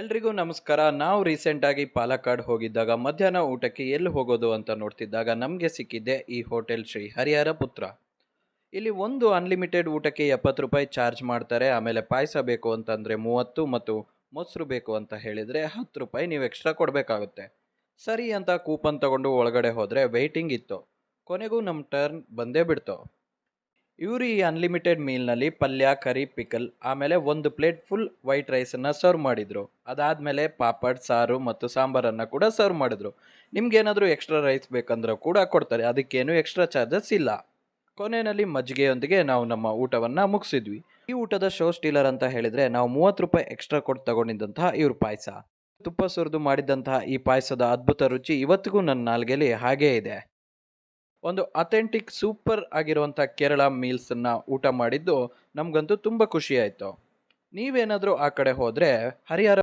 ಎಲ್ರಿಗೂ ನಮಸ್ಕಾರ. ನಾವು ರೀಸೆಂಟಾಗಿ ಪಾಲಕ್ಕಾಡ್ ಹೋಗಿದ್ದಾಗ ಮಧ್ಯಾಹ್ನ ಊಟಕ್ಕೆ ಎಲ್ಲಿ ಹೋಗೋದು ಅಂತ ನೋಡ್ತಿದ್ದಾಗ ನಮಗೆ ಸಿಕ್ಕಿದ್ದೆ ಈ ಹೋಟೆಲ್ ಶ್ರೀ ಹರಿಹರ ಪುತ್ರ. ಇಲ್ಲಿ ಒಂದು ಅನ್ಲಿಮಿಟೆಡ್ ಊಟಕ್ಕೆ 70 ರೂಪಾಯಿ ಚಾರ್ಜ್ ಮಾಡ್ತಾರೆ. ಆಮೇಲೆ ಪಾಯಸ ಬೇಕು ಅಂತಂದರೆ 30 ಮತ್ತು ಮೊಸರು ಬೇಕು ಅಂತ ಹೇಳಿದರೆ 10 ರೂಪಾಯಿ ನೀವು ಎಕ್ಸ್ಟ್ರಾ ಕೊಡಬೇಕಾಗುತ್ತೆ. ಸರಿ ಅಂತ ಕೂಪನ್ ತಗೊಂಡು ಒಳಗಡೆ ಹೋದರೆ ವೆಯ್ಟಿಂಗ್ ಇತ್ತು. ಕೊನೆಗೂ ನಮ್ಮ ಟರ್ನ್ ಬಂದೇ ಬಿಡ್ತು. ಇವರು ಈ ಅನ್ಲಿಮಿಟೆಡ್ ಮೀಲ್ನಲ್ಲಿ ಪಲ್ಯ, ಕರಿ, ಪಿಕಲ್ ಆಮೇಲೆ ಒಂದು ಪ್ಲೇಟ್ ಫುಲ್ ವೈಟ್ ರೈಸನ್ನು ಸರ್ವ್ ಮಾಡಿದರು. ಅದಾದಮೇಲೆ ಪಾಪಡ್, ಸಾರು ಮತ್ತು ಸಾಂಬಾರನ್ನು ಕೂಡ ಸರ್ವ್ ಮಾಡಿದ್ರು. ನಿಮ್ಗೇನಾದರೂ ಎಕ್ಸ್ಟ್ರಾ ರೈಸ್ ಬೇಕಂದ್ರೂ ಕೂಡ ಕೊಡ್ತಾರೆ, ಅದಕ್ಕೇನು ಎಕ್ಸ್ಟ್ರಾ ಚಾರ್ಜಸ್ ಇಲ್ಲ. ಕೊನೆಯಲ್ಲಿ ಮಜ್ಜಿಗೆಯೊಂದಿಗೆ ನಾವು ನಮ್ಮ ಊಟವನ್ನು ಮುಗಿಸಿದ್ವಿ. ಈ ಊಟದ ಶೋ ಸ್ಟೀಲರ್ ಅಂತ ಹೇಳಿದರೆ ನಾವು 30 ರೂಪಾಯಿ ಎಕ್ಸ್ಟ್ರಾ ಕೊಟ್ಟು ತಗೊಂಡಿದ್ದಂತಹ ಇವ್ರ ಪಾಯಸ. ತುಪ್ಪ ಸುರಿದು ಮಾಡಿದ್ದಂತಹ ಈ ಪಾಯಸದ ಅದ್ಭುತ ರುಚಿ ಇವತ್ತಿಗೂ ನನ್ನ ನಾಲ್ಗೆಲಿ ಹಾಗೇ ಇದೆ. ಒಂದು ಅಥೆಂಟಿಕ್ ಸೂಪರ್ ಆಗಿರುವಂಥ ಕೇರಳ ಮೀಲ್ಸನ್ನು ಊಟ ಮಾಡಿದ್ದು ನಮಗಂತೂ ತುಂಬ ಖುಷಿಯಾಯಿತು. ನೀವೇನಾದರೂ ಆ ಕಡೆ ಹೋದರೆ ಹರಿಹರ